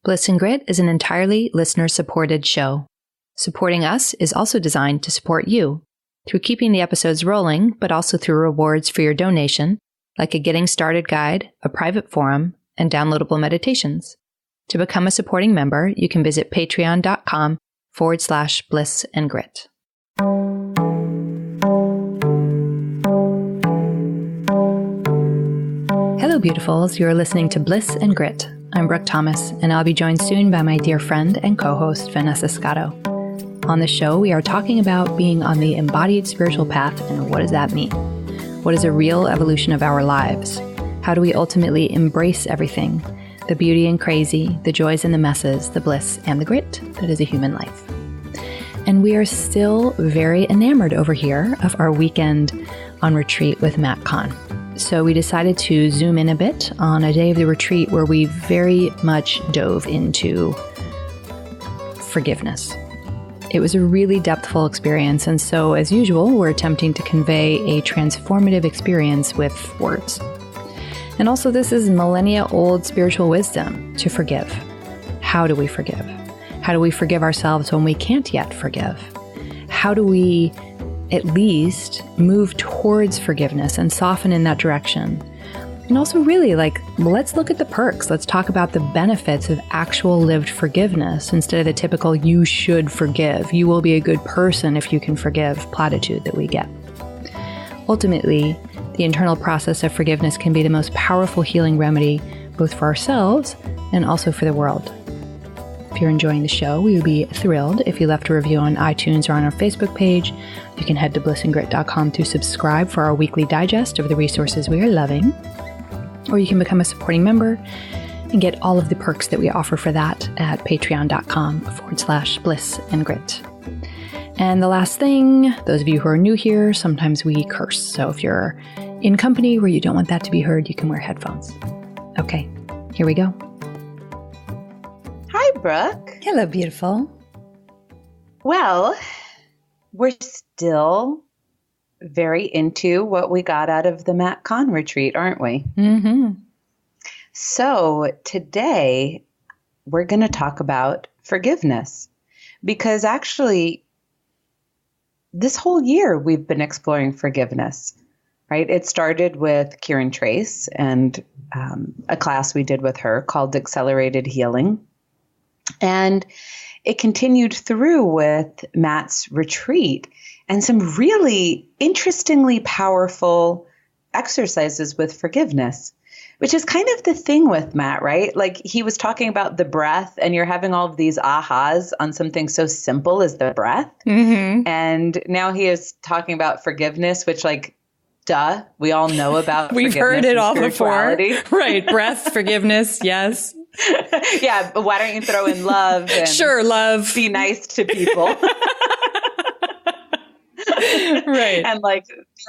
Bliss and Grit is an entirely listener-supported show. Supporting us is also designed to support you through keeping the episodes rolling, but also through rewards for your donation, like a getting started guide, a private forum, and downloadable meditations. To become a supporting member, you can visit patreon.com/bliss and grit. Hello, beautifuls. You're listening to Bliss and Grit. I'm Brooke Thomas, and I'll be joined soon by my dear friend and co-host, Vanessa Scotto. On the show, we are talking about being on the embodied spiritual path and what does that mean? What is a real evolution of our lives? How do we ultimately embrace everything? The beauty and crazy, the joys and the messes, the bliss and the grit that is a human life. And we are still very enamored over here of our weekend on retreat with Matt Kahn. So we decided to zoom in a bit on a day of the retreat where we very much dove into forgiveness. It was a really depthful experience, and so, as usual, we're attempting to convey a transformative experience with words. And also, this is millennia-old spiritual wisdom, to forgive. How do we forgive? How do we forgive ourselves when we can't yet forgive? How do we at least move towards forgiveness and soften in that direction? And also really, let's look at the perks. Let's talk about the benefits of actual lived forgiveness instead of the typical you should forgive. You will be a good person if you can forgive platitude that we get. Ultimately, the internal process of forgiveness can be the most powerful healing remedy, both for ourselves and also for the world. If you're enjoying the show, we would be thrilled if you left a review on iTunes or on our Facebook page. You can head to blissandgrit.com to subscribe for our weekly digest of the resources we are loving. Or you can become a supporting member and get all of the perks that we offer for that at patreon.com/bliss and grit. And the last thing, those of you who are new here, sometimes we curse. So if you're in company where you don't want that to be heard, you can wear headphones. Okay, here we go. Hi, Brooke. Hello, beautiful. Well, we're still very into what we got out of the Matt Kahn retreat, aren't we? Mm-hmm. So today we're going to talk about forgiveness, because actually this whole year we've been exploring forgiveness, right? It started with Kieran Trace and a class we did with her called Accelerated Healing. And it continued through with Matt's retreat and some really interestingly powerful exercises with forgiveness, which is kind of the thing with Matt, right? Like he was talking about the breath, and you're having all of these ahas on something so simple as the breath. Mm-hmm. And now he is talking about forgiveness, which duh, we all know about. We've heard it all before. Right. Breath, forgiveness. Yes. Yeah. But why don't you throw in love? And sure. Love. Be nice to people. Right. And there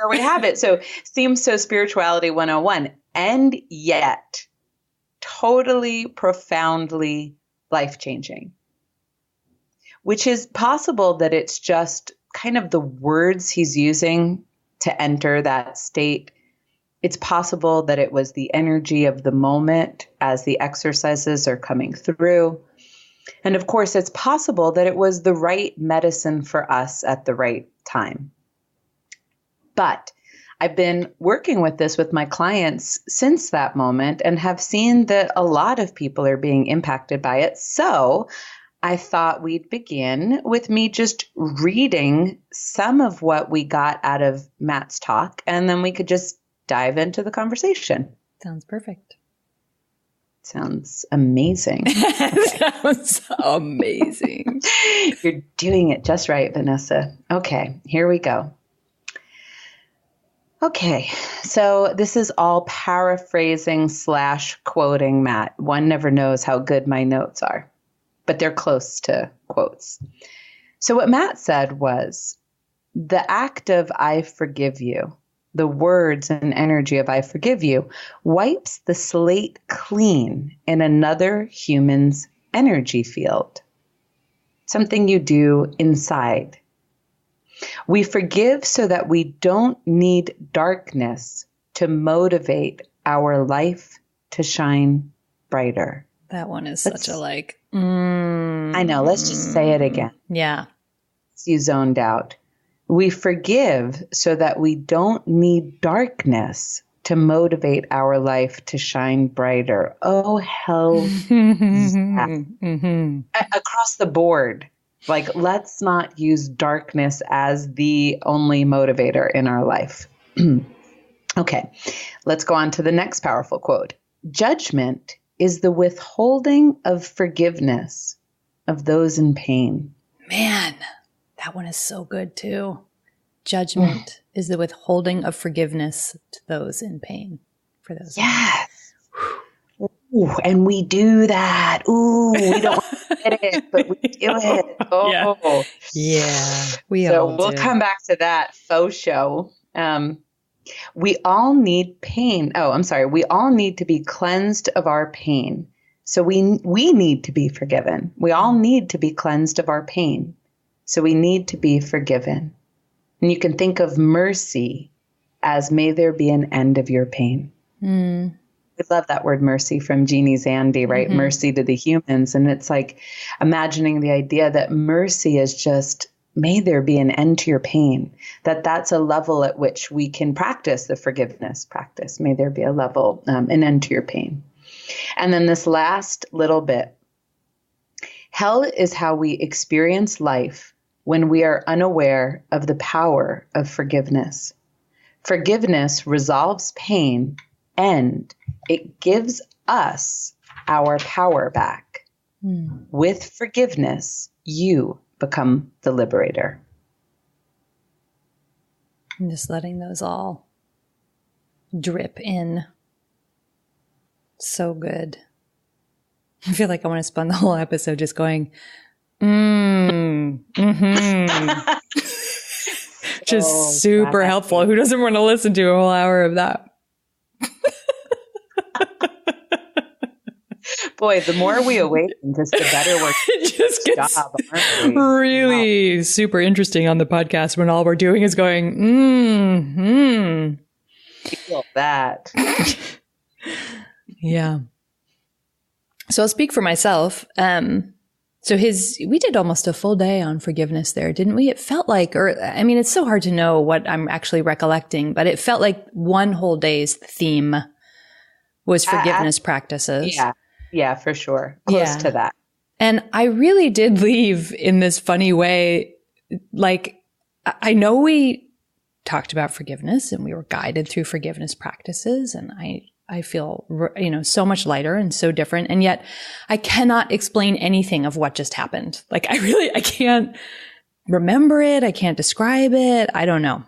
we have it. So seems so spirituality 101, and yet totally profoundly life-changing, which is possible that it's just kind of the words he's using to enter that state. It's possible that it was the energy of the moment as the exercises are coming through. And of course, it's possible that it was the right medicine for us at the right time. But I've been working with this with my clients since that moment and have seen that a lot of people are being impacted by it. So I thought we'd begin with me just reading some of what we got out of Matt's talk, and then we could just dive into the conversation. Sounds perfect. Sounds amazing. Sounds amazing. You're doing it just right, Vanessa. Okay, here we go. Okay, so this is all paraphrasing / quoting Matt. One never knows how good my notes are, but they're close to quotes. So what Matt said was, the act of I forgive you, the words and energy of I forgive you, wipes the slate clean in another human's energy field. Something you do inside. We forgive so that we don't need darkness to motivate our life to shine brighter. That one is Let's- such a like, I know. Let's just say it again. Yeah. You zoned out. We forgive so that we don't need darkness to motivate our life to shine brighter. Oh, hell. Yeah. Across the board. Like, let's not use darkness as the only motivator in our life. Okay, let's go on to the next powerful quote. Judgment is the withholding of forgiveness of those in pain. Man, that one is so good too. Judgment is the withholding of forgiveness to those in pain. For those. Yes. Ooh, and we do that. Ooh, we don't want to get it, but we do it. Oh, yeah. We'll come back to that faux show. We all need pain. Oh, I'm sorry. We all need to be cleansed of our pain. So we need to be forgiven. We all need to be cleansed of our pain. So we need to be forgiven. And you can think of mercy as may there be an end of your pain. We love that word mercy from Jeannie Zandy, right? Mm-hmm. Mercy to the humans. And it's like imagining the idea that mercy is just, may there be an end to your pain, that's a level at which we can practice the forgiveness practice. May there be a level, an end to your pain. And then this last little bit, hell is how we experience life when we are unaware of the power of forgiveness. Forgiveness resolves pain and it gives us our power back. With forgiveness, you become the liberator. I'm just letting those all drip in. So good. I feel like I want to spend the whole episode just going, just super helpful. Who doesn't want to listen to a whole hour of that? Boy, the more we awaken, just the better we're it just gets really super interesting on the podcast when all we're doing is going, Feel that. Yeah. So I'll speak for myself. So we did almost a full day on forgiveness there, didn't we? It felt like, it's so hard to know what I'm actually recollecting, but it felt like one whole day's theme was forgiveness practices. Yeah, for sure. Close to that. And I really did leave in this funny way. Like, I know we talked about forgiveness and we were guided through forgiveness practices. And I feel, so much lighter and so different. And yet I cannot explain anything of what just happened. Like, I can't remember it. I can't describe it. I don't know.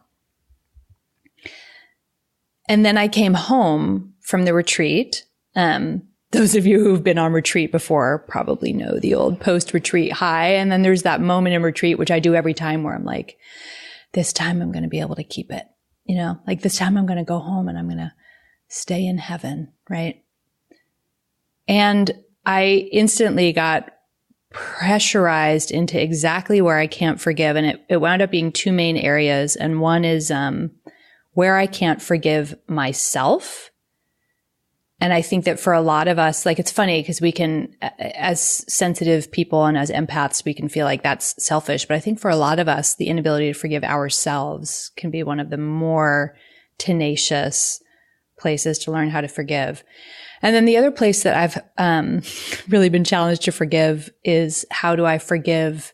And then I came home from the retreat. Those of you who've been on retreat before probably know the old post-retreat high. And then there's that moment in retreat, which I do every time, where I'm like, this time I'm going to be able to keep it. Like this time I'm going to go home and I'm going to stay in heaven, right? And I instantly got pressurized into exactly where I can't forgive. And it wound up being two main areas. And one is where I can't forgive myself. And I think that for a lot of us, like, it's funny because we can, as sensitive people and as empaths, we can feel like that's selfish. But I think for a lot of us, the inability to forgive ourselves can be one of the more tenacious places to learn how to forgive. And then the other place that I've really been challenged to forgive is, how do I forgive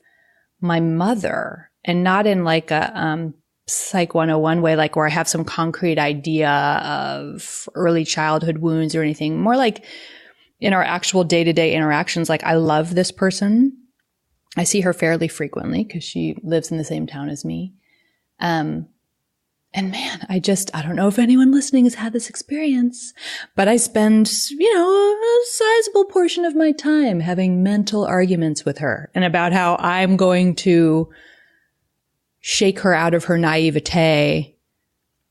my mother? And not in like a Psych 101 way, like where I have some concrete idea of early childhood wounds or anything. More like in our actual day-to-day interactions, like, I love this person. I see her fairly frequently because she lives in the same town as me. And man, I don't know if anyone listening has had this experience, but I spend, a sizable portion of my time having mental arguments with her and about how I'm going to shake her out of her naivete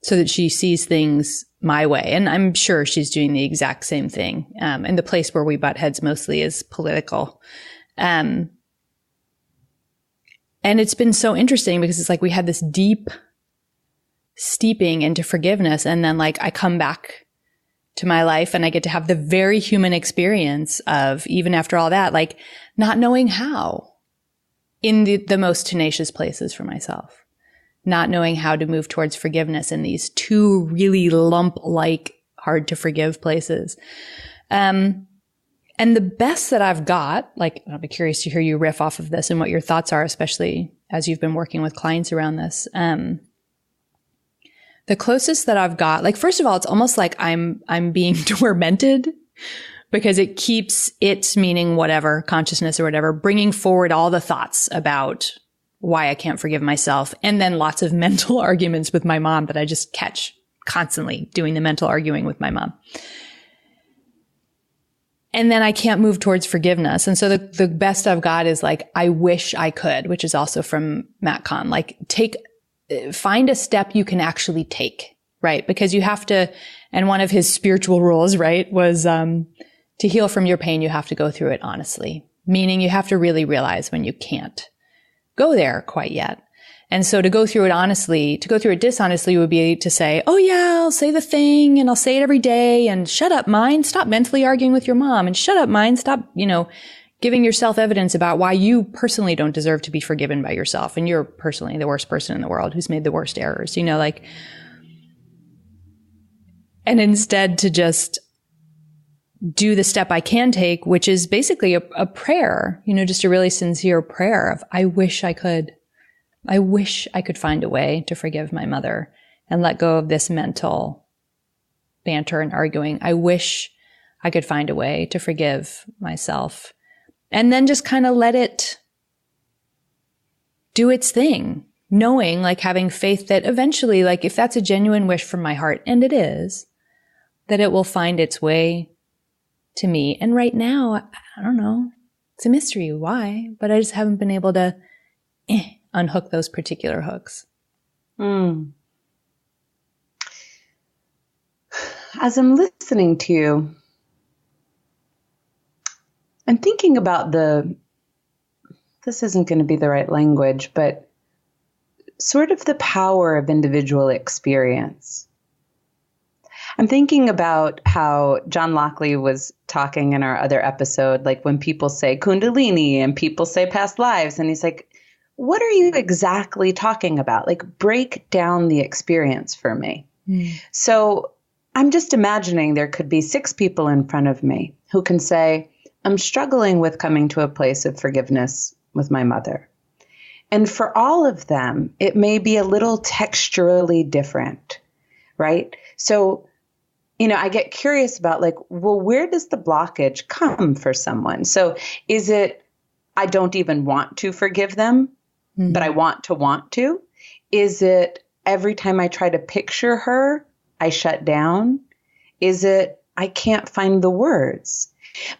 so that she sees things my way. And I'm sure she's doing the exact same thing. And the place where we butt heads mostly is political. And it's been so interesting because it's like we had this deep steeping into forgiveness. And then like I come back to my life. And I get to have the very human experience of, even after all that, like not knowing how in the most tenacious places for myself, not knowing how to move towards forgiveness in these two really lump-like, hard to forgive places. And the best that I've got, like, I'll be curious to hear you riff off of this and what your thoughts are, especially as you've been working with clients around this. The closest that I've got, like, first of all, it's almost like I'm being tormented because it keeps its meaning, whatever, consciousness or whatever, bringing forward all the thoughts about why I can't forgive myself. And then lots of mental arguments with my mom that I just catch constantly doing the mental arguing with my mom. And then I can't move towards forgiveness. And so the best I've got is like, I wish I could, which is also from Matt Kahn, like find a step you can actually take, right? Because you have to, and one of his spiritual rules, right, was, to heal from your pain, you have to go through it honestly, meaning you have to really realize when you can't go there quite yet. And so to go through it honestly, to go through it dishonestly would be to say, oh yeah, I'll say the thing and I'll say it every day, and shut up, mind, stop mentally arguing with your mom, and shut up, mind, stop, giving yourself evidence about why you personally don't deserve to be forgiven by yourself. And you're personally the worst person in the world who's made the worst errors, and instead to just do the step I can take, which is basically a prayer, just a really sincere prayer of, I wish I could find a way to forgive my mother and let go of this mental banter and arguing. I wish I could find a way to forgive myself. And then just kind of let it do its thing, knowing, like, having faith that eventually, like, if that's a genuine wish from my heart, and it is, that it will find its way to me. And right now, I don't know, it's a mystery why, but I just haven't been able to unhook those particular hooks. As I'm listening to you, I'm thinking about this isn't going to be the right language, but sort of the power of individual experience. I'm thinking about how John Lockley was talking in our other episode, like when people say Kundalini and people say past lives, and he's like, what are you exactly talking about? Like, break down the experience for me. So I'm just imagining there could be 6 people in front of me who can say, I'm struggling with coming to a place of forgiveness with my mother. And for all of them, it may be a little texturally different, right? So, I get curious about, like, well, where does the blockage come for someone? So is it, I don't even want to forgive them, but I want to? Is it every time I try to picture her, I shut down? Is it, I can't find the words?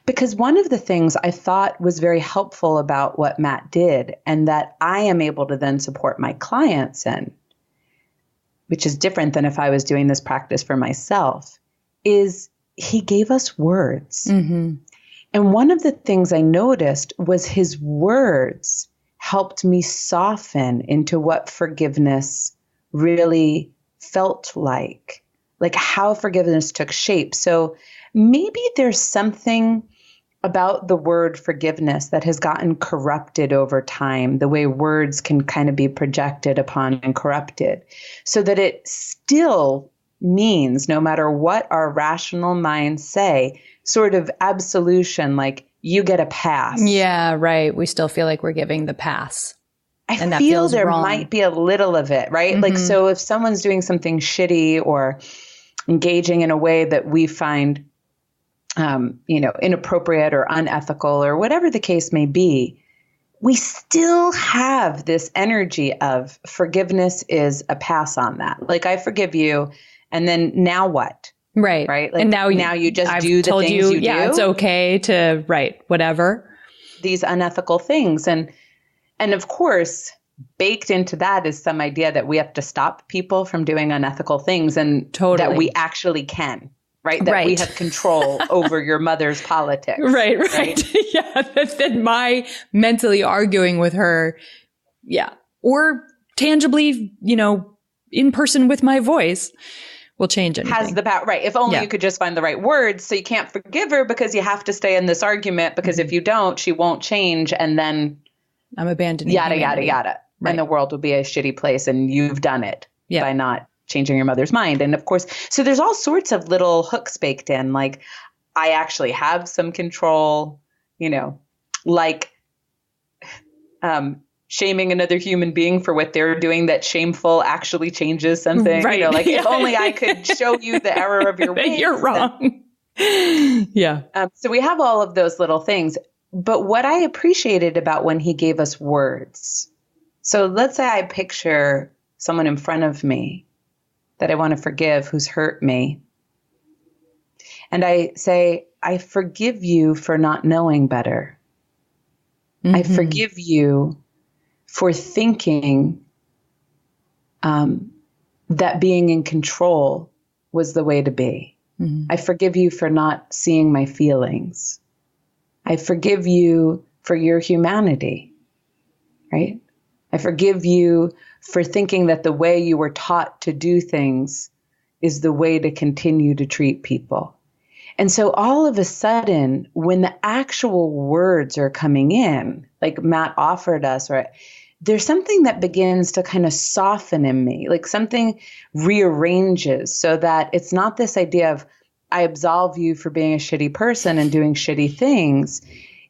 Because one of the things I thought was very helpful about what Matt did, and that I am able to then support my clients in, which is different than if I was doing this practice for myself, is he gave us words. And one of the things I noticed was his words helped me soften into what forgiveness really felt like how forgiveness took shape. So maybe there's something about the word forgiveness that has gotten corrupted over time, the way words can kind of be projected upon and corrupted, so that it still means, no matter what our rational minds say, sort of absolution, like you get a pass. Yeah, right. We still feel like we're giving the pass. I feel there might be a little of it, right? Like, so if someone's doing something shitty or engaging in a way that we find inappropriate or unethical or whatever the case may be, we still have this energy of forgiveness is a pass on that. Like, I forgive you, and then now what? Right. Right. Like, and now you just I've do the told things you do. Yeah, it's okay to, whatever. These unethical things. And of course, baked into that is some idea that we have to stop people from doing unethical things, and that we actually can. Right? That we have control over your mother's politics. Right? Yeah. That my mentally arguing with her, or tangibly, in person with my voice, will change anything. Has the power, right? If only Yeah. you could just find the right words. So you can't forgive her because you have to stay in this argument, because if you don't, she won't change. And then I'm abandoning yada, humanity. yada, yada. Right. And the world will be a shitty place, and you've done it Yeah. by not changing your mother's mind. And of course, so there's all sorts of little hooks baked in, like I actually have some control, like shaming another human being for what they're doing that's shameful actually changes something. Right. Like if only I could show you the error of your ways. You're wrong. Yeah. So we have all of those little things. But what I appreciated about when he gave us words, so let's say I picture someone in front of me that I want to forgive who's hurt me. And I say, I forgive you for not knowing better. Mm-hmm. I forgive you for thinking that being in control was the way to be. Mm-hmm. I forgive you for not seeing my feelings. I forgive you for your humanity, right? I forgive you for thinking that the way you were taught to do things is the way to continue to treat people. And so all of a sudden, when the actual words are coming in, like Matt offered us, right, there's something that begins to kind of soften in me, like something rearranges so that it's not this idea of I absolve you for being a shitty person and doing shitty things.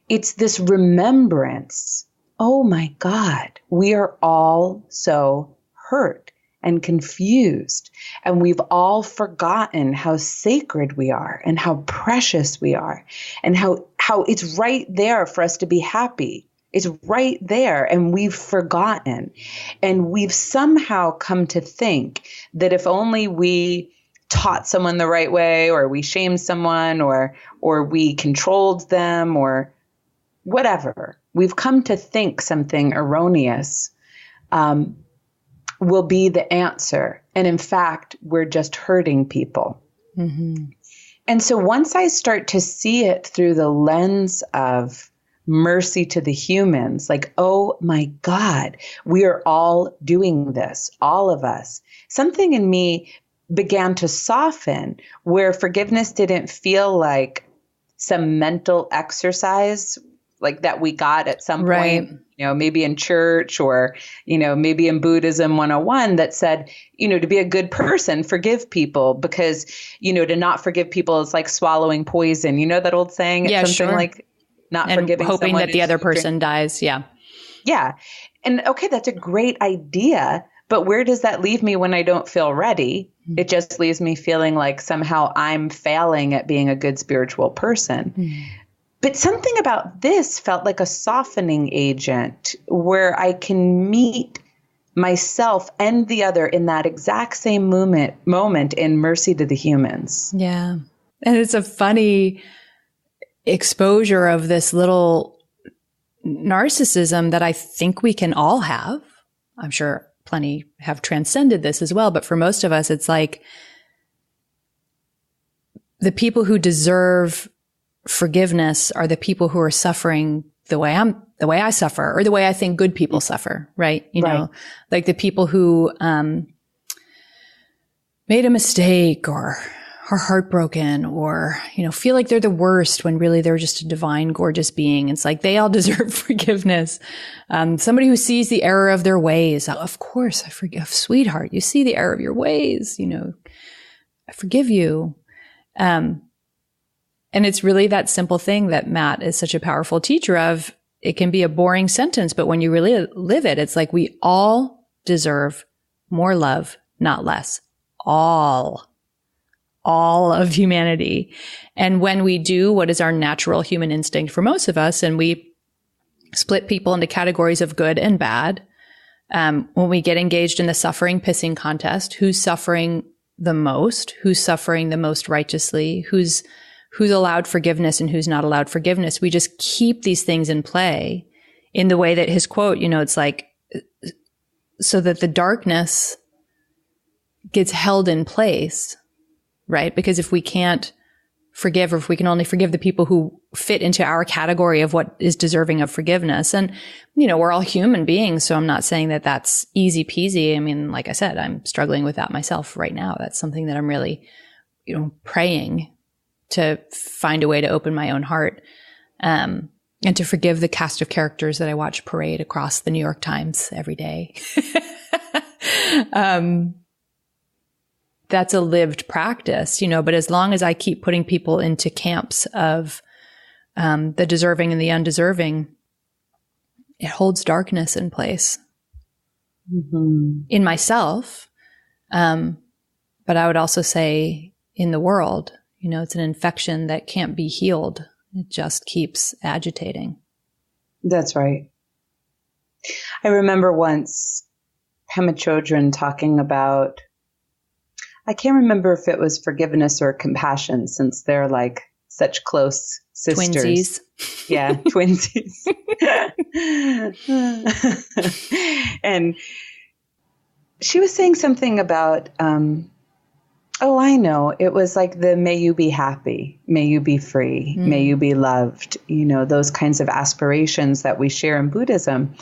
It's this remembrance. Oh my God, we are all so hurt and confused. And we've all forgotten how sacred we are and how precious we are and how it's right there for us to be happy. It's right there, and we've forgotten. And we've somehow come to think that if only we taught someone the right way, or we shamed someone, or we controlled them, or whatever, we've come to think something erroneous will be the answer. And in fact, we're just hurting people. Mm-hmm. And so once I start to see it through the lens of mercy to the humans, like, oh my God, we are all doing this, all of us. Something in me began to soften, where forgiveness didn't feel like some mental exercise like that we got at some point, maybe in church or, maybe in Buddhism 101 that said, to be a good person, forgive people, because, to not forgive people is like swallowing poison. You know that old saying? Yeah, it's something sure. like not and forgiving hoping someone that the other person dies. Yeah. Yeah. And okay, that's a great idea. But where does that leave me when I don't feel ready? It just leaves me feeling like somehow I'm failing at being a good spiritual person. Mm. But something about this felt like a softening agent where I can meet myself and the other in that exact same moment in mercy to the humans. Yeah. And it's a funny exposure of this little narcissism that I think we can all have. I'm sure plenty have transcended this as well. But for most of us, it's like the people who deserve forgiveness are the people who are suffering the way I suffer, or the way I think good people suffer, right? You know, like the people who made a mistake or are heartbroken or, feel like they're the worst when really they're just a divine, gorgeous being. It's like they all deserve forgiveness. Somebody who sees the error of their ways. Of course, I forgive, sweetheart. You see the error of your ways, I forgive you. And it's really that simple thing that Matt is such a powerful teacher of. It can be a boring sentence, but when you really live it, it's like we all deserve more love, not less. All of humanity. And when we do what is our natural human instinct for most of us, and we split people into categories of good and bad, when we get engaged in the suffering pissing contest, who's suffering the most, who's suffering the most righteously, who's allowed forgiveness and who's not allowed forgiveness, we just keep these things in play in the way that his quote, it's like, so that the darkness gets held in place, right? Because if we can't forgive, or if we can only forgive the people who fit into our category of what is deserving of forgiveness. And, we're all human beings. So I'm not saying that that's easy peasy. I mean, like I said, I'm struggling with that myself right now. That's something that I'm really, praying to find a way to open my own heart, and to forgive the cast of characters that I watch parade across the New York Times every day. That's a lived practice, but as long as I keep putting people into camps of the deserving and the undeserving, it holds darkness in place in myself. But I would also say in the world, it's an infection that can't be healed. It just keeps agitating. That's right. I remember once Pema Chodron talking about, I can't remember if it was forgiveness or compassion, since they're like such close sisters. Twinsies. Yeah, twinsies. And she was saying something about, I know. It was like the may you be happy, may you be free, may you be loved, those kinds of aspirations that we share in Buddhism.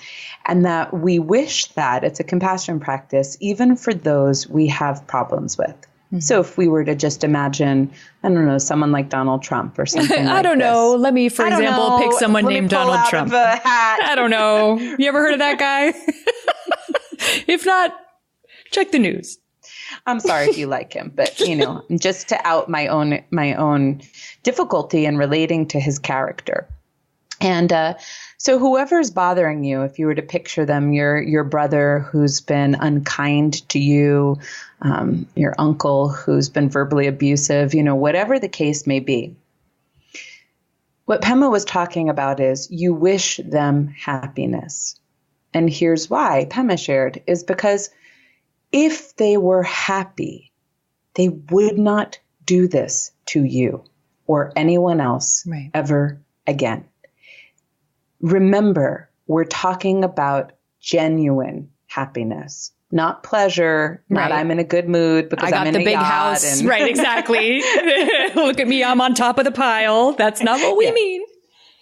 And that we wish that it's a compassion practice, even for those we have problems with. So if we were to just imagine, I don't know, someone like Donald Trump or something I don't know. Let me, for example, pick someone named Donald Trump. I don't know. You ever heard of that guy? If not, check the news. I'm sorry if you like him, but just to out my own difficulty in relating to his character. And so whoever's bothering you, if you were to picture them, your brother who's been unkind to you, your uncle who's been verbally abusive, whatever the case may be. What Pema was talking about is you wish them happiness. And here's why Pema shared is because if they were happy, they would not do this to you or anyone else ever again. Remember, we're talking about genuine happiness, not pleasure, not I'm in a good mood because I'm in a yacht. I got the big house. Right, exactly. Look at me, I'm on top of the pile. That's not what we mean.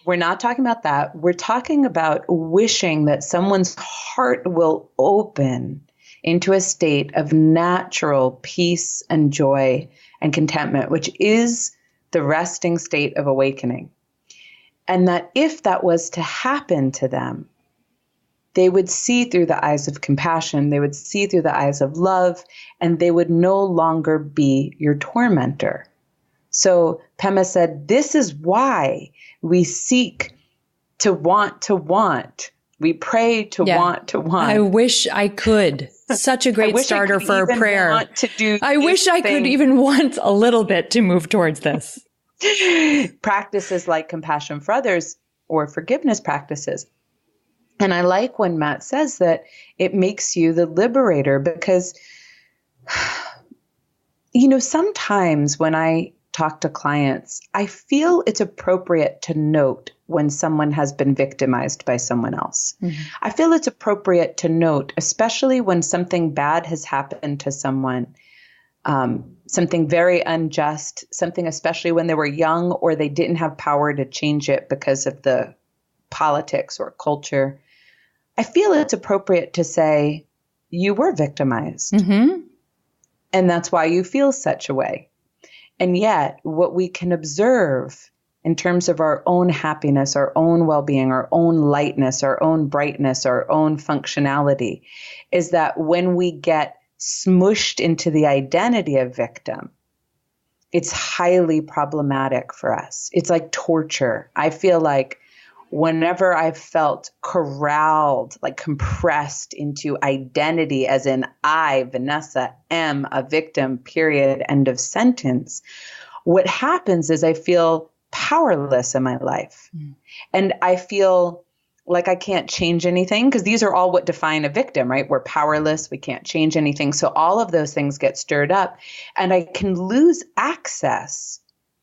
We're not talking about that. We're talking about wishing that someone's heart will open into a state of natural peace and joy and contentment, which is the resting state of awakening. And that if that was to happen to them, they would see through the eyes of compassion, they would see through the eyes of love, and they would no longer be your tormentor. So Pema said, this is why we seek to want. We pray to want. I wish I could. Such a great starter for a prayer. I wish I could even want a little bit to move towards this. Practices like compassion for others or forgiveness practices. And I like when Matt says that it makes you the liberator because, sometimes when I talk to clients, I feel it's appropriate to note when someone has been victimized by someone else. I feel it's appropriate to note, especially when something bad has happened to someone, something very unjust, something especially when they were young or they didn't have power to change it because of the politics or culture. I feel it's appropriate to say, you were victimized. And that's why you feel such a way. And yet, what we can observe in terms of our own happiness, our own well-being, our own lightness, our own brightness, our own functionality, is that when we get smushed into the identity of victim, it's highly problematic for us. It's like torture. I feel like whenever I've felt corralled, like compressed into identity, as in I, Vanessa, am a victim, period, end of sentence, what happens is I feel powerless in my life. And I feel like I can't change anything because these are all what define a victim, right? We're powerless. We can't change anything. So all of those things get stirred up and I can lose access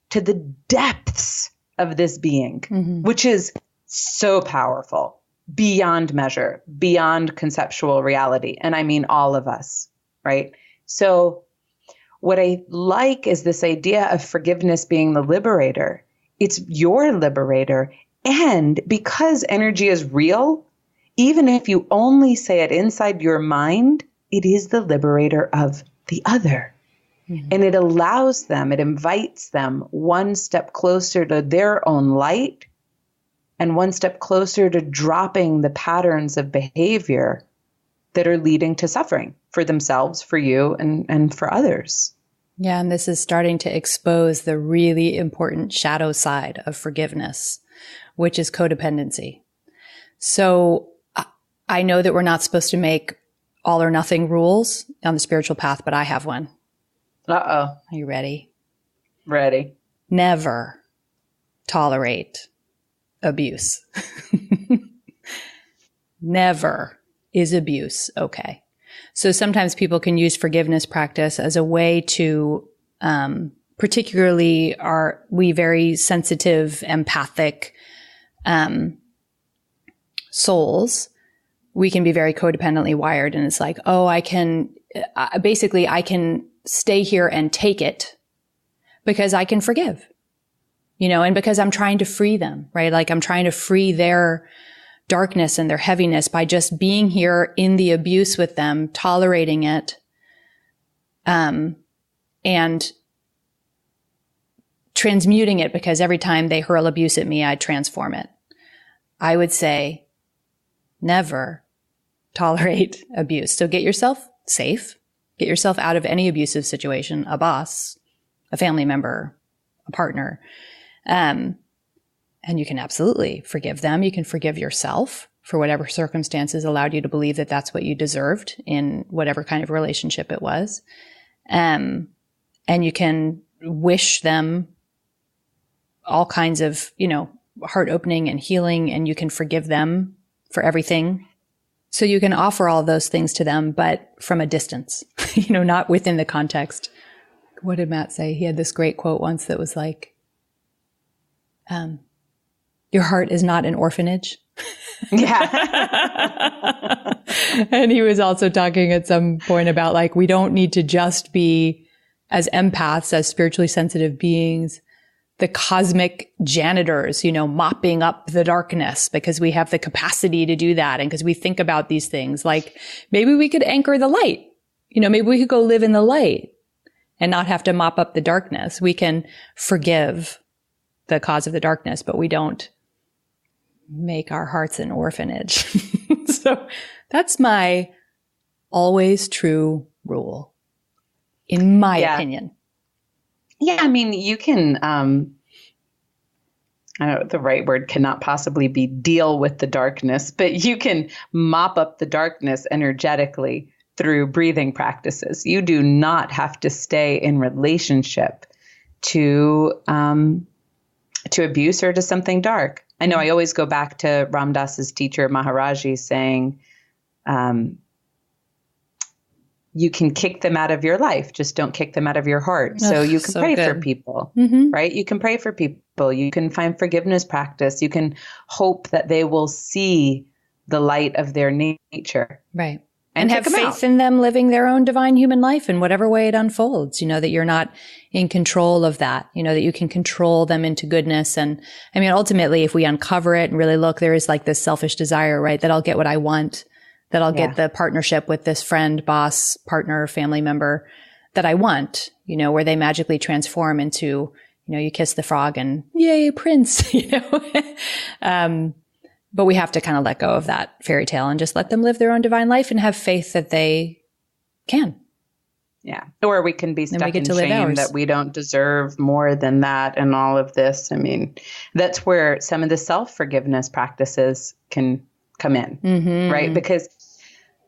to the depths of this being, which is so powerful, beyond measure, beyond conceptual reality. And I mean all of us, right? So what I like is this idea of forgiveness being the liberator It's your liberator. And because energy is real, even if you only say it inside your mind, it is the liberator of the other. Mm-hmm. And it allows them, it invites them one step closer to their own light and one step closer to dropping the patterns of behavior that are leading to suffering for themselves, for you, and for others. Yeah, and this is starting to expose the really important shadow side of forgiveness, which is codependency. So I know that we're not supposed to make all or nothing rules on the spiritual path, but I have one. Uh-oh. Are you ready? Ready. Never tolerate abuse. Never is abuse okay. So sometimes people can use forgiveness practice as a way to, particularly are we very sensitive, empathic souls. We can be very codependently wired, and it's like, oh, I can stay here and take it because I can forgive, and because I'm trying to free them, right? Like I'm trying to free their darkness and their heaviness by just being here in the abuse with them, tolerating it, and transmuting it, because every time they hurl abuse at me, I transform it. I would say never tolerate abuse. So get yourself safe, get yourself out of any abusive situation, a boss, a family member, a partner. And you can absolutely forgive them. You can forgive yourself for whatever circumstances allowed you to believe that that's what you deserved in whatever kind of relationship it was. And you can wish them all kinds of, heart opening and healing, and you can forgive them for everything. So you can offer all those things to them, but from a distance, not within the context. What did Matt say? He had this great quote once that was like, your heart is not an orphanage. Yeah. And he was also talking at some point about like, we don't need to just be, as empaths, as spiritually sensitive beings, the cosmic janitors, mopping up the darkness because we have the capacity to do that. And because we think about these things, like maybe we could anchor the light, maybe we could go live in the light and not have to mop up the darkness. We can forgive the cause of the darkness, but we don't make our hearts an orphanage. So that's my always true rule, in my opinion. Yeah, I mean, you can, I don't know, the right word cannot possibly be deal with the darkness, but you can mop up the darkness energetically through breathing practices. You do not have to stay in relationship to abuse or to something dark. I know I always go back to Ram Dass's teacher, Maharaji, saying, you can kick them out of your life, just don't kick them out of your heart. So you can pray for people, right? You can pray for people. You can find forgiveness practice. You can hope that they will see the light of their nature. Right. And have faith in them living their own divine human life in whatever way it unfolds, that you're not in control of that, that you can control them into goodness. And I mean, ultimately, if we uncover it and really look, there is like this selfish desire, right? That I'll get what I want, that I'll get the partnership with this friend, boss, partner, family member that I want, where they magically transform into, you kiss the frog and yay, prince, But we have to kind of let go of that fairy tale and just let them live their own divine life and have faith that they can. Yeah. Or we can be stuck in shame that we don't deserve more than that and all of this. I mean, that's where some of the self-forgiveness practices can come in, right? Because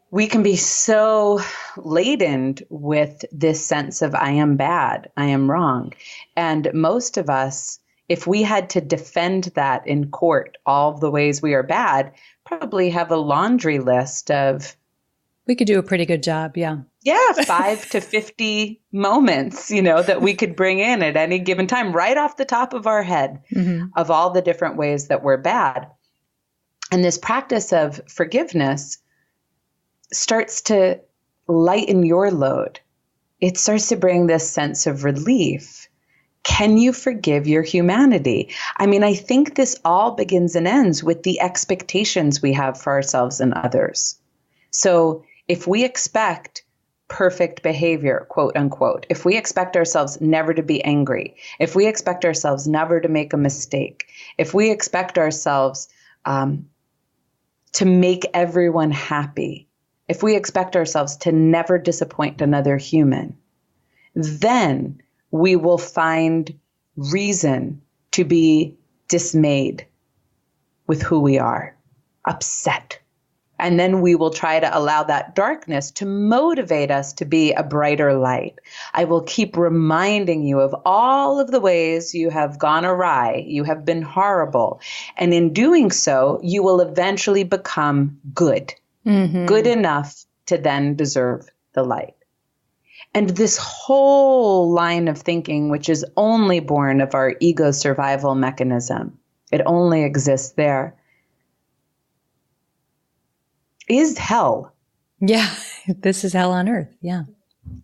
we can be so laden with this sense of I am bad, I am wrong. And most of us, if we had to defend that in court, all of the ways we are bad, probably have a laundry list of. We could do a pretty good job. Yeah. Yeah. 5 to 50 moments, that we could bring in at any given time, right off the top of our head of all the different ways that we're bad. And this practice of forgiveness starts to lighten your load. It starts to bring this sense of relief. Can you forgive your humanity? I mean, I think this all begins and ends with the expectations we have for ourselves and others. So if we expect perfect behavior, quote unquote, if we expect ourselves never to be angry, if we expect ourselves never to make a mistake, if we expect ourselves to make everyone happy, if we expect ourselves to never disappoint another human, then we will find reason to be dismayed with who we are, upset. And then we will try to allow that darkness to motivate us to be a brighter light. I will keep reminding you of all of the ways you have gone awry, you have been horrible. And in doing so, you will eventually become good, good enough to then deserve the light. And this whole line of thinking, which is only born of our ego survival mechanism, it only exists there, is hell. Yeah, this is hell on earth. Yeah.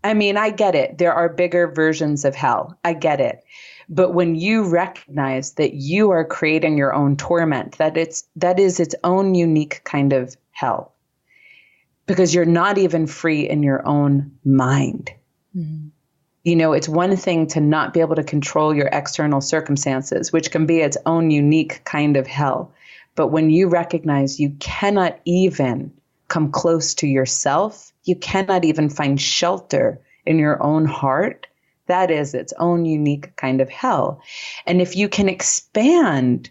I mean, I get it. There are bigger versions of hell. I get it. But when you recognize that you are creating your own torment, that is its own unique kind of hell, because you're not even free in your own mind. Mm-hmm. You know, it's one thing to not be able to control your external circumstances, which can be its own unique kind of hell. But when you recognize you cannot even come close to yourself, you cannot even find shelter in your own heart, that is its own unique kind of hell. And if you can expand,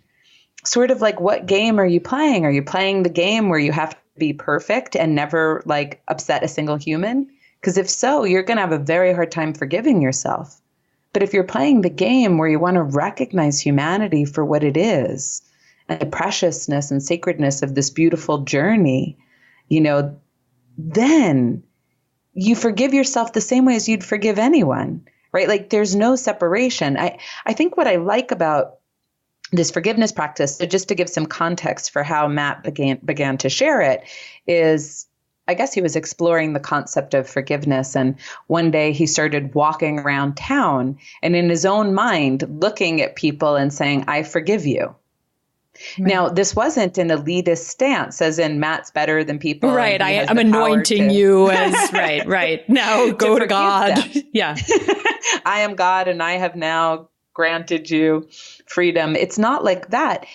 sort of like, what game are you playing? Are you playing the game where you have to be perfect and never like upset a single human? Because if so, you're going to have a very hard time forgiving yourself. But if you're playing the game where you want to recognize humanity for what it is, and the preciousness and sacredness of this beautiful journey, you know, then you forgive yourself the same way as you'd forgive anyone, right? Like there's no separation. I think what I like about this forgiveness practice, so just to give some context for how Matt began to share it, is I guess he was exploring the concept of forgiveness. And one day he started walking around town and in his own mind looking at people and saying, I forgive you. Right. Now, this wasn't an elitist stance, as in Matt's better than people. Right. I'm anointing you as, right. Now go to God. Yeah. I am God and I have now granted you freedom. It's not like that.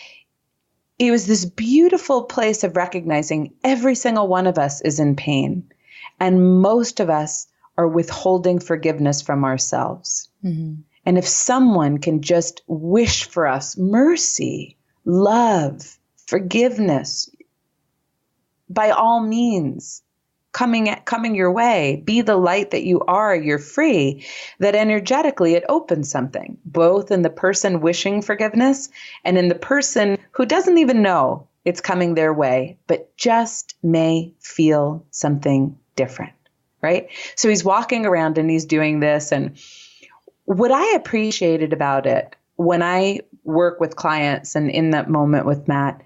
It was this beautiful place of recognizing every single one of us is in pain. And most of us are withholding forgiveness from ourselves. Mm-hmm. And if someone can just wish for us mercy, love, forgiveness, by all means, coming your way, be the light that you are, you're free, that energetically it opens something, both in the person wishing forgiveness and in the person who doesn't even know it's coming their way, but just may feel something different, right? So he's walking around and he's doing this. And what I appreciated about it, when I work with clients and in that moment with Matt,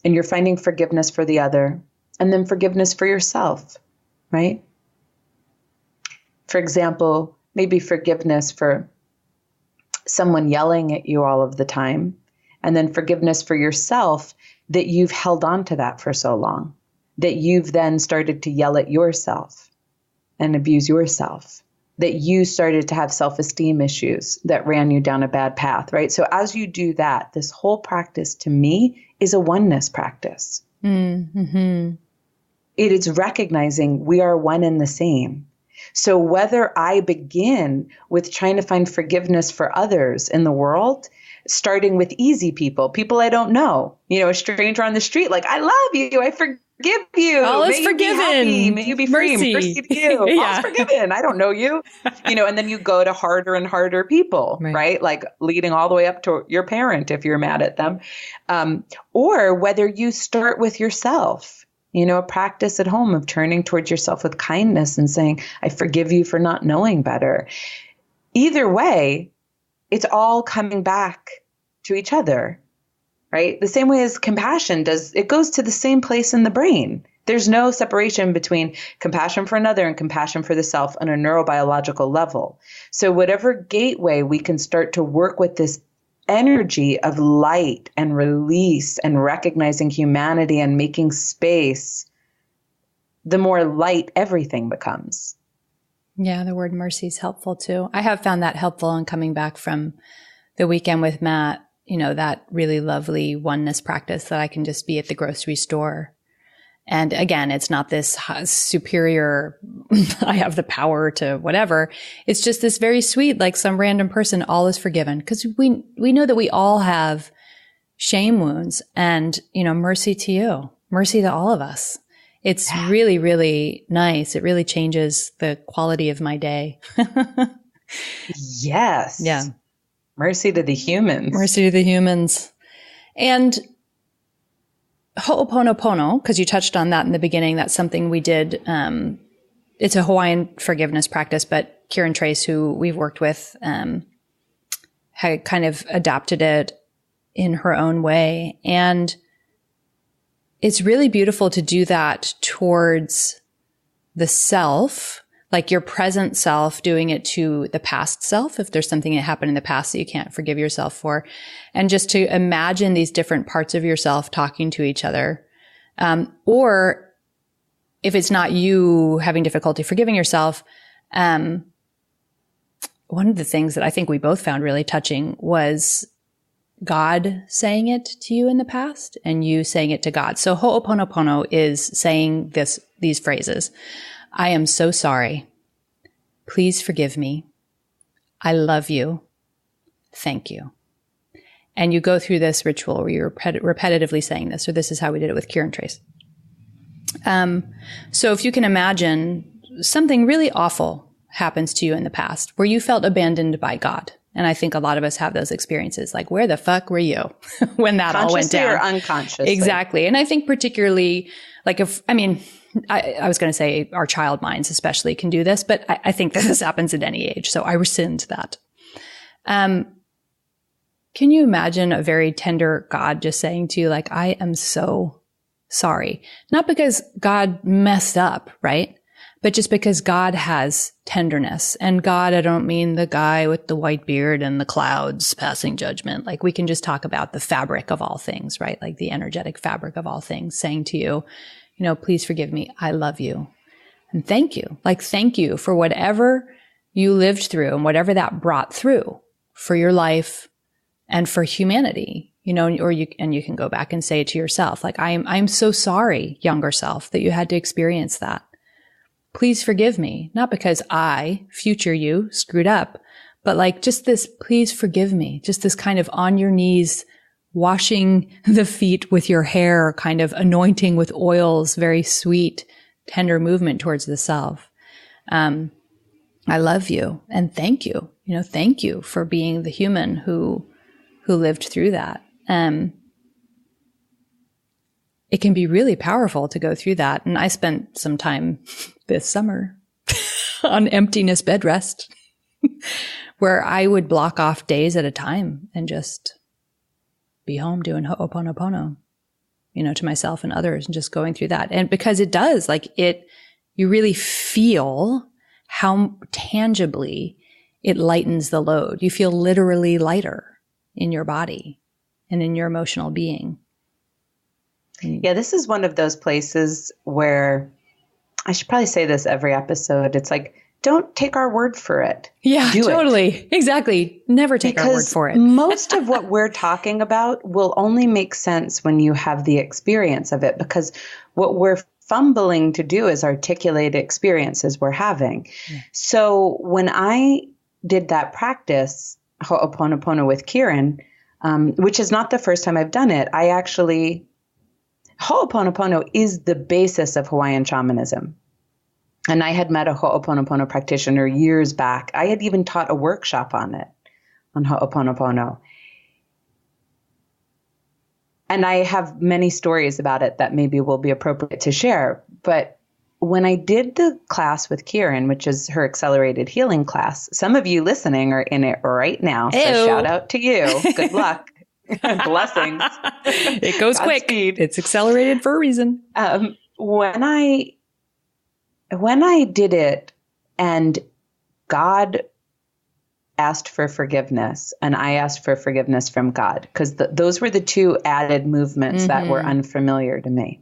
and you're finding forgiveness for the other and then forgiveness for yourself, right? For example, maybe forgiveness for someone yelling at you all of the time, and then forgiveness for yourself that you've held on to that for so long, that you've then started to yell at yourself and abuse yourself, that you started to have self-esteem issues that ran you down a bad path, right? So as you do that, this whole practice to me is a oneness practice. Mm-hmm. It is recognizing we are one and the same. So whether I begin with trying to find forgiveness for others in the world, starting with easy people I don't know, a stranger on the street, like, I love you, I forgive you. All is forgiven. May you be free. Mercy to you. Yeah. All is forgiven. I don't know you. And then you go to harder and harder people, right? Like leading all the way up to your parent if you're mad at them. Or whether you start with yourself, a practice at home of turning towards yourself with kindness and saying, I forgive you for not knowing better. Either way, it's all coming back to each other. Right? The same way as compassion does, it goes to the same place in the brain. There's no separation between compassion for another and compassion for the self on a neurobiological level. So whatever gateway we can start to work with this energy of light and release and recognizing humanity and making space, the more light everything becomes. Yeah, the word mercy is helpful too. I have found that helpful in coming back from the weekend with Matt, that really lovely oneness practice that I can just be at the grocery store. And again, it's not this superior, I have the power to whatever. It's just this very sweet, like some random person, all is forgiven. Because we know that we all have shame wounds and, mercy to you, mercy to all of us. It's really, really nice. It really changes the quality of my day. Yes. Yeah. Mercy to the humans. Mercy to the humans. And Ho'oponopono, because you touched on that in the beginning, that's something we did. It's a Hawaiian forgiveness practice, but Kieran Trace, who we've worked with, had kind of adapted it in her own way. And it's really beautiful to do that towards the self, like your present self, doing it to the past self, if there's something that happened in the past that you can't forgive yourself for. And just to imagine these different parts of yourself talking to each other. Or if it's not you having difficulty forgiving yourself, one of the things that I think we both found really touching was God saying it to you in the past and you saying it to God. So Ho'oponopono is saying these phrases. I am so sorry. Please forgive me. I love you. Thank you. And you go through this ritual where you're repetitively saying this, or this is how we did it with Kieran Trace. So if you can imagine something really awful happens to you in the past where you felt abandoned by God. And I think a lot of us have those experiences, like, where the fuck were you when that all went down? Consciously or unconsciously? Exactly. And I think particularly, like, I was going to say our child minds especially can do this, but I think that this happens at any age. So I rescind that. Can you imagine a very tender God just saying to you, like, I am so sorry? Not because God messed up, right? But just because God has tenderness. And God, I don't mean the guy with the white beard and the clouds passing judgment. Like, we can just talk about the fabric of all things, right? Like the energetic fabric of all things, saying to you, please forgive me. I love you. And thank you. Like, thank you for whatever you lived through and whatever that brought through for your life and for humanity, or you can go back and say it to yourself. Like, I'm so sorry, younger self, that you had to experience that. Please forgive me. Not because I, future you, screwed up, but like just this, please forgive me. Just this kind of on your knees, washing the feet with your hair, kind of anointing with oils, very sweet, tender movement towards the self. I love you and thank you. Thank you for being the human who lived through that. It can be really powerful to go through that. And I spent some time this summer on emptiness bed rest where I would block off days at a time and just be home doing Ho'oponopono, to myself and others, and just going through that. And because it does, you really feel how tangibly it lightens the load. You feel literally lighter in your body and in your emotional being. Yeah, this is one of those places where I should probably say this every episode. It's like, don't take our word for it. Yeah, totally. It. Exactly. Never take our word for it. Most of what we're talking about will only make sense when you have the experience of it, because what we're fumbling to do is articulate experiences we're having. Yeah. So when I did that practice, Ho'oponopono with Kieran, which is not the first time I've done it, Ho'oponopono is the basis of Hawaiian shamanism. And I had met a Ho'oponopono practitioner years back. I had even taught a workshop on Ho'oponopono. And I have many stories about it that maybe will be appropriate to share. But when I did the class with Kieran, which is her accelerated healing class, some of you listening are in it right now. So shout out to you. Good luck. Blessings. It goes quick. It's accelerated for a reason. when I did it and God asked for forgiveness and I asked for forgiveness from God, because those were the two added movements that were unfamiliar to me.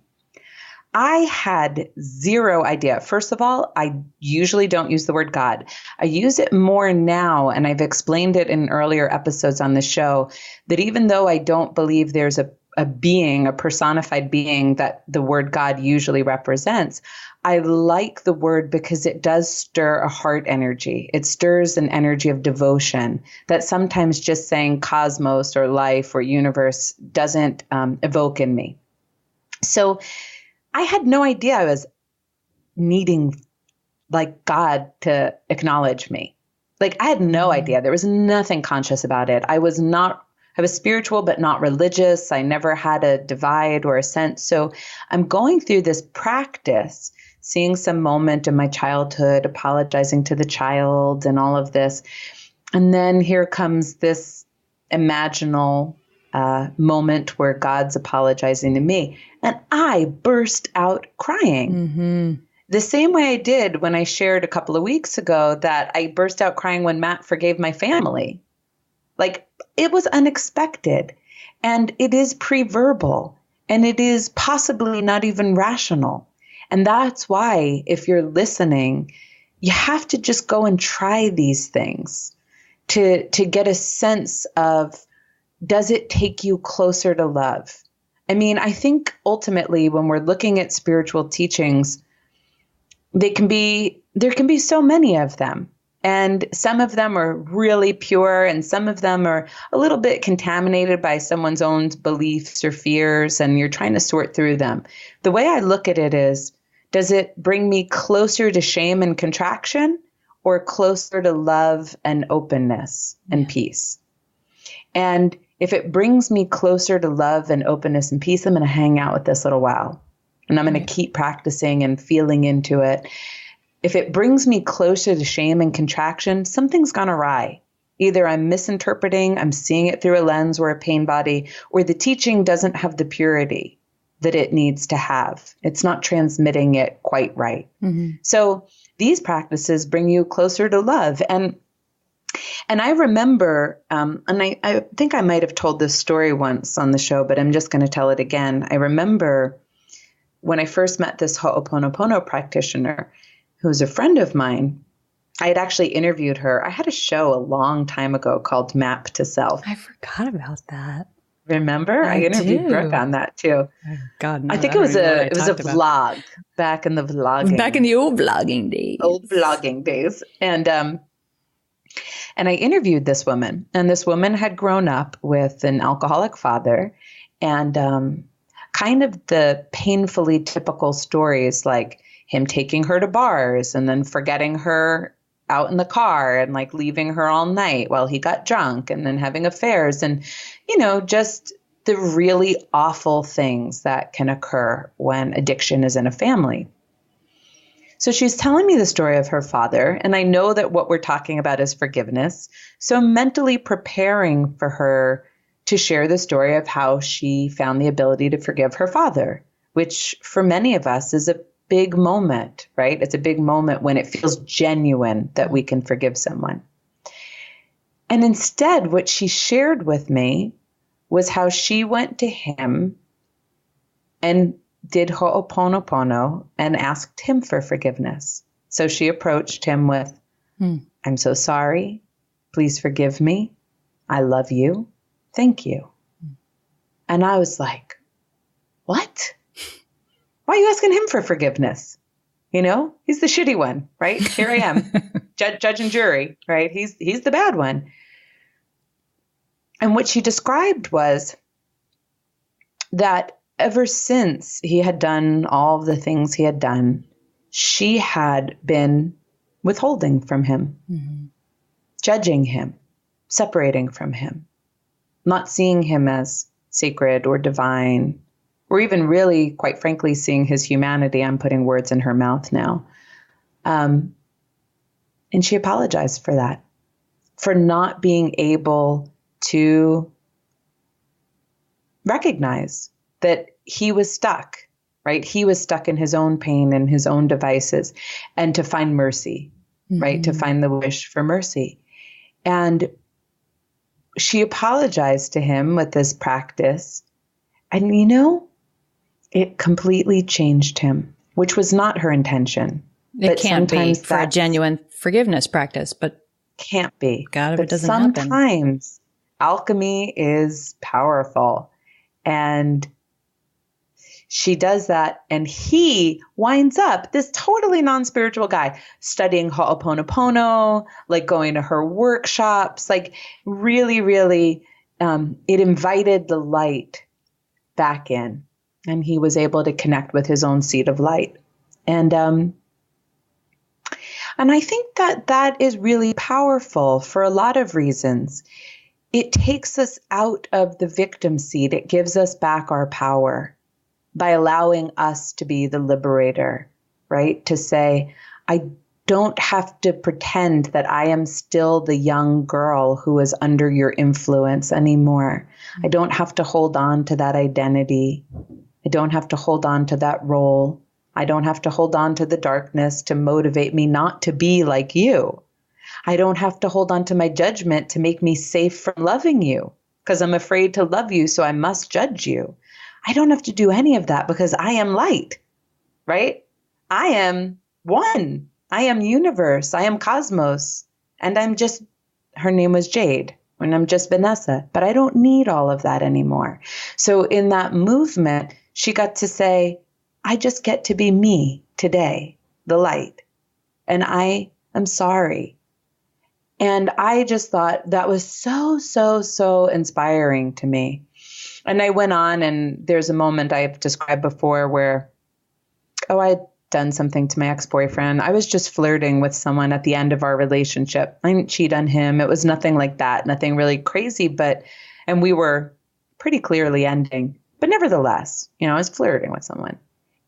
I had zero idea. First of all, I usually don't use the word God. I use it more now, and I've explained it in earlier episodes on the show, that even though I don't believe there's a being, a personified being that the word God usually represents, I like the word because it does stir a heart energy. It stirs an energy of devotion that sometimes just saying cosmos or life or universe doesn't evoke in me. So I had no idea I was needing like God to acknowledge me. Like I had no idea. There was nothing conscious about it. I was spiritual, but not religious. I never had a divide or a sense. So I'm going through this practice, seeing some moment in my childhood, apologizing to the child and all of this. And then here comes this imaginal moment where God's apologizing to me. And I burst out crying. The same way I did when I shared a couple of weeks ago that I burst out crying when Matt forgave my family. Like it was unexpected, and it is pre-verbal, and it is possibly not even rational. And that's why if you're listening, you have to just go and try these things to get a sense of, does it take you closer to love? I mean, I think ultimately when we're looking at spiritual teachings, there can be so many of them. And some of them are really pure, and some of them are a little bit contaminated by someone's own beliefs or fears, and you're trying to sort through them. The way I look at it is, does it bring me closer to shame and contraction, or closer to love and openness and peace? And if it brings me closer to love and openness and peace, I'm going to hang out with this a little while, and I'm going to keep practicing and feeling into it. If it brings me closer to shame and contraction, something's gone awry. Either I'm misinterpreting, I'm seeing it through a lens or a pain body, or the teaching doesn't have the purity that it needs to have. It's not transmitting it quite right. So these practices bring you closer to love. And I remember, and I think I might have told this story once on the show, but I'm just going to tell it again. I remember when I first met this Ho'oponopono practitioner, who was a friend of mine. I had actually interviewed her. I had a show a long time ago called Map to Self. I forgot about that. Remember? I interviewed Brooke on that too. Oh, God, no, I think it was a vlog back in the vlogging. Back in the old vlogging days. Old vlogging days. And I interviewed this woman, and this woman had grown up with an alcoholic father, and kind of the painfully typical stories, like him taking her to bars and then forgetting her out in the car and like leaving her all night while he got drunk, and then having affairs, and, you know, just the really awful things that can occur when addiction is in a family. So she's telling me the story of her father, and I know that what we're talking about is forgiveness. So I'm mentally preparing for her to share the story of how she found the ability to forgive her father, which for many of us is a big moment, right? It's a big moment when it feels genuine that we can forgive someone. And instead, what she shared with me was how she went to him and did Ho'oponopono and asked him for forgiveness. So she approached him with, I'm so sorry. Please forgive me. I love you. Thank you. And I was like, what? Why are you asking him for forgiveness? You know, he's the shitty one, right? Here I am, judge and jury, right? He's the bad one. And what she described was that ever since he had done all the things he had done, she had been withholding from him, judging him, separating from him, not seeing him as sacred or divine, or even really, quite frankly, seeing his humanity. I'm putting words in her mouth now. And she apologized for that, for not being able to recognize that he was stuck, right? He was stuck in his own pain and his own devices, and to find mercy, right? To find the wish for mercy. And she apologized to him with this practice. And, it completely changed him, which was not her intention. It can't be for a genuine forgiveness practice, but can't be. God, if it doesn't happen. Sometimes alchemy is powerful. And she does that, and he winds up, this totally non-spiritual guy, studying Ho'oponopono, like going to her workshops, like really, really, it invited the light back in, and he was able to connect with his own seed of light. And I think that is really powerful for a lot of reasons. It takes us out of the victim seat. It gives us back our power by allowing us to be the liberator, right? To say, I don't have to pretend that I am still the young girl who is under your influence anymore. I don't have to hold on to that identity. I don't have to hold on to that role. I don't have to hold on to the darkness to motivate me not to be like you. I don't have to hold on to my judgment to make me safe from loving you because I'm afraid to love you, so I must judge you. I don't have to do any of that because I am light, right? I am one. I am universe. I am cosmos. And I'm just, her name was Jade, and I'm just Vanessa, but I don't need all of that anymore. So in that movement, she got to say, I just get to be me today, the light. And I am sorry. And I just thought that was so, so, so inspiring to me. And I went on, and there's a moment I've described before where, I had done something to my ex-boyfriend. I was just flirting with someone at the end of our relationship. I didn't cheat on him. It was nothing like that, nothing really crazy, and we were pretty clearly ending. But nevertheless, I was flirting with someone.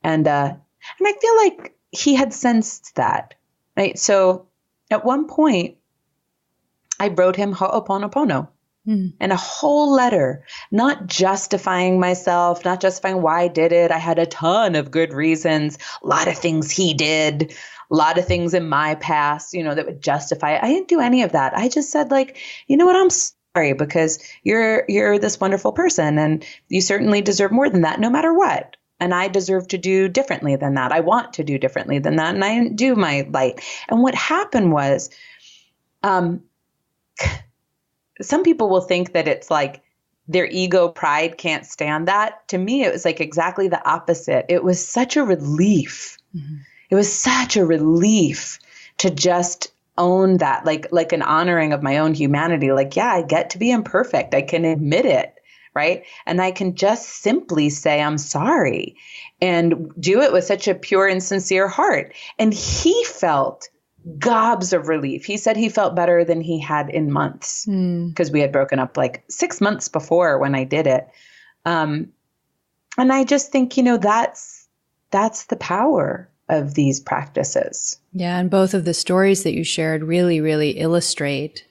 And I feel like he had sensed that, right? So at one point, I wrote him Ho'oponopono. And a whole letter, not justifying myself, not justifying why I did it. I had a ton of good reasons, a lot of things he did, a lot of things in my past, that would justify it. I didn't do any of that. I just said, like, you know what, I'm sorry because you're this wonderful person and you certainly deserve more than that no matter what. And I deserve to do differently than that. I want to do differently than that. And I didn't do my light. And what happened was, some people will think that it's like their ego pride can't stand that. To me, it was like exactly the opposite. It was such a relief. It was such a relief to just own that, like an honoring of my own humanity. Like, yeah, I get to be imperfect. I can admit it, right? And I can just simply say, I'm sorry, and do it with such a pure and sincere heart. And he felt gobs of relief. He said he felt better than he had in months because we had broken up like 6 months before when I did it. And I just think, that's the power of these practices. Yeah. And both of the stories that you shared really, really illustrate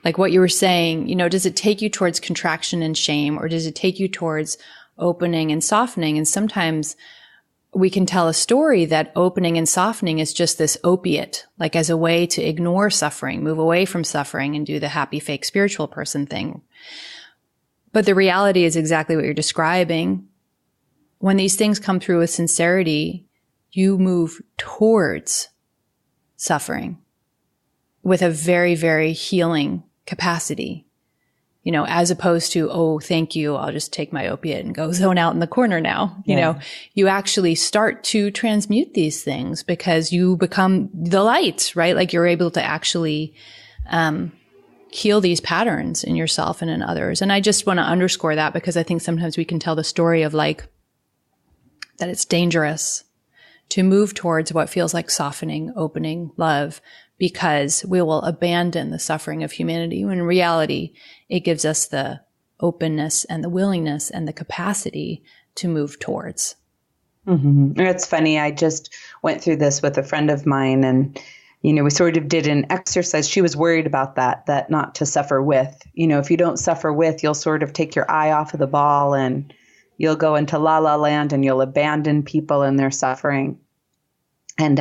like what you were saying, does it take you towards contraction and shame, or does it take you towards opening and softening? And sometimes we can tell a story that opening and softening is just this opiate, like as a way to ignore suffering, move away from suffering and do the happy, fake spiritual person thing. But the reality is exactly what you're describing. When these things come through with sincerity, you move towards suffering with a very, very healing capacity. As opposed to, oh, thank you, I'll just take my opiate and go zone out in the corner now. You actually start to transmute these things because you become the light, right? Like you're able to actually heal these patterns in yourself and in others. And I just want to underscore that because I think sometimes we can tell the story of like that it's dangerous to move towards what feels like softening, opening, love, because we will abandon the suffering of humanity when in reality, it gives us the openness and the willingness and the capacity to move towards. Mm-hmm. It's funny. I just went through this with a friend of mine and, we sort of did an exercise. She was worried about that not to suffer with, if you don't suffer with, you'll sort of take your eye off of the ball and you'll go into la la land and you'll abandon people in their suffering. And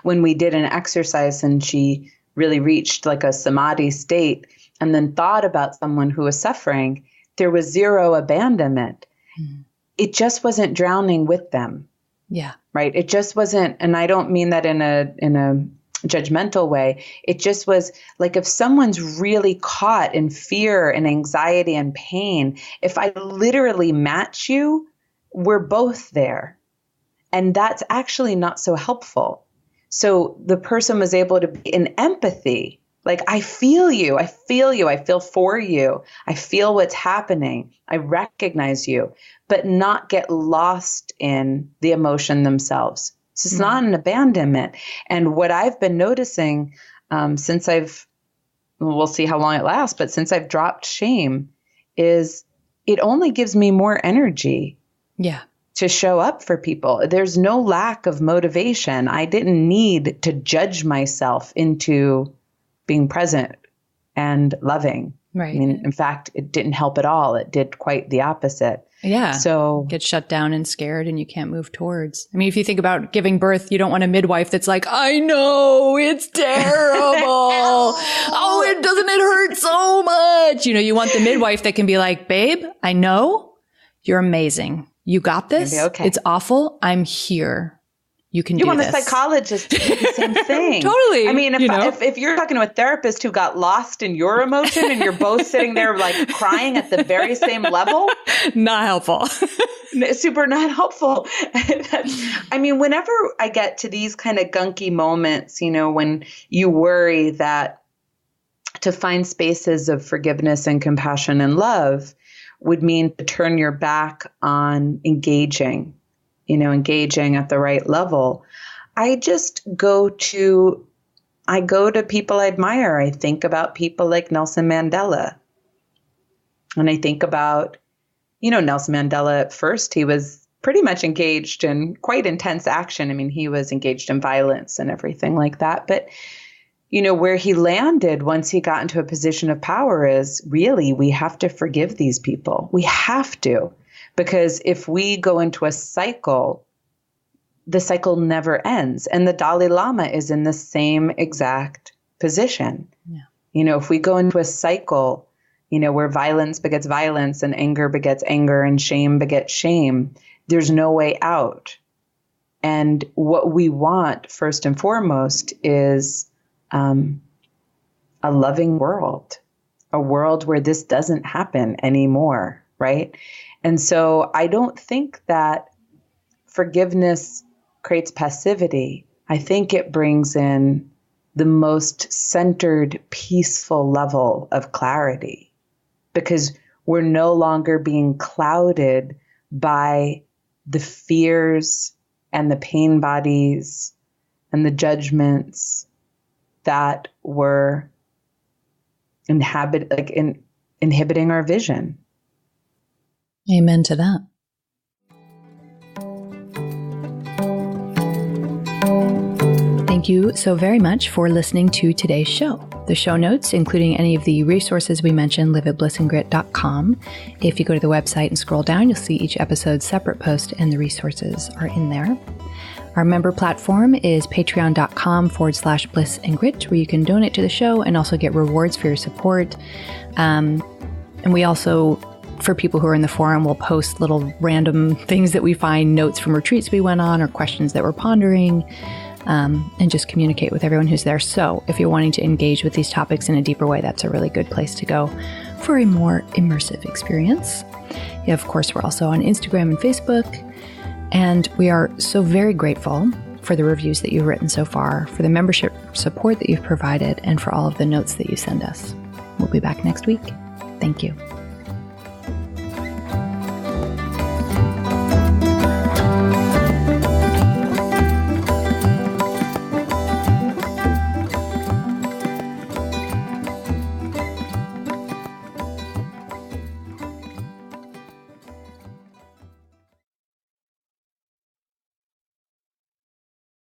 when we did an exercise and she really reached like a samadhi state and then thought about someone who was suffering, there was zero abandonment. It just wasn't drowning with them. Yeah. Right. It just wasn't. And I don't mean that in a judgmental way. It just was like, if someone's really caught in fear and anxiety and pain, if I literally match you, we're both there. And that's actually not so helpful. So the person was able to be in empathy. Like, I feel you. I feel you. I feel for you. I feel what's happening. I recognize you, but not get lost in the emotion themselves. So it's not an abandonment. And what I've been noticing since we'll see how long it lasts, but since I've dropped shame, is it only gives me more energy. Yeah. To show up for people. There's no lack of motivation. I didn't need to judge myself into being present and loving. Right. I mean, in fact, it didn't help at all. It did quite the opposite. Yeah. So get shut down and scared and you can't move towards. I mean, if you think about giving birth, you don't want a midwife that's like, I know it's terrible. Doesn't it hurt so much? You want the midwife that can be like, babe, I know you're amazing. You got this. Okay. It's awful. I'm here. You can do this. You want a psychologist to do the same thing. Totally. I mean, if you're talking to a therapist who got lost in your emotion and you're both sitting there like crying at the very same level. Not helpful. Super not helpful. I mean, whenever I get to these kind of gunky moments, when you worry that to find spaces of forgiveness and compassion and love would mean to turn your back on engaging at the right level. I just go to people I admire. I think about people like Nelson Mandela. And I think about, Nelson Mandela at first, he was pretty much engaged in quite intense action. I mean, he was engaged in violence and everything like that. But where he landed once he got into a position of power is really, we have to forgive these people. We have to, because if we go into a cycle, the cycle never ends. And the Dalai Lama is in the same exact position. Yeah. If we go into a cycle, where violence begets violence and anger begets anger and shame begets shame, there's no way out. And what we want first and foremost is a loving world, a world where this doesn't happen anymore, right? And so I don't think that forgiveness creates passivity. I think it brings in the most centered, peaceful level of clarity, because we're no longer being clouded by the fears and the pain bodies and the judgments that were inhibiting our vision. Amen to that. Thank you so very much for listening to today's show. The show notes, including any of the resources we mentioned, live at blissandgrit.com. If you go to the website and scroll down, you'll see each episode's separate post and the resources are in there. Our member platform is patreon.com/blissandgrit, where you can donate to the show and also get rewards for your support. And we also, for people who are in the forum, will post little random things that we find, notes from retreats we went on or questions that we're pondering, and just communicate with everyone who's there. So if you're wanting to engage with these topics in a deeper way, that's a really good place to go for a more immersive experience. Yeah, of course, we're also on Instagram and Facebook. And we are so very grateful for the reviews that you've written so far, for the membership support that you've provided, and for all of the notes that you send us. We'll be back next week. Thank you.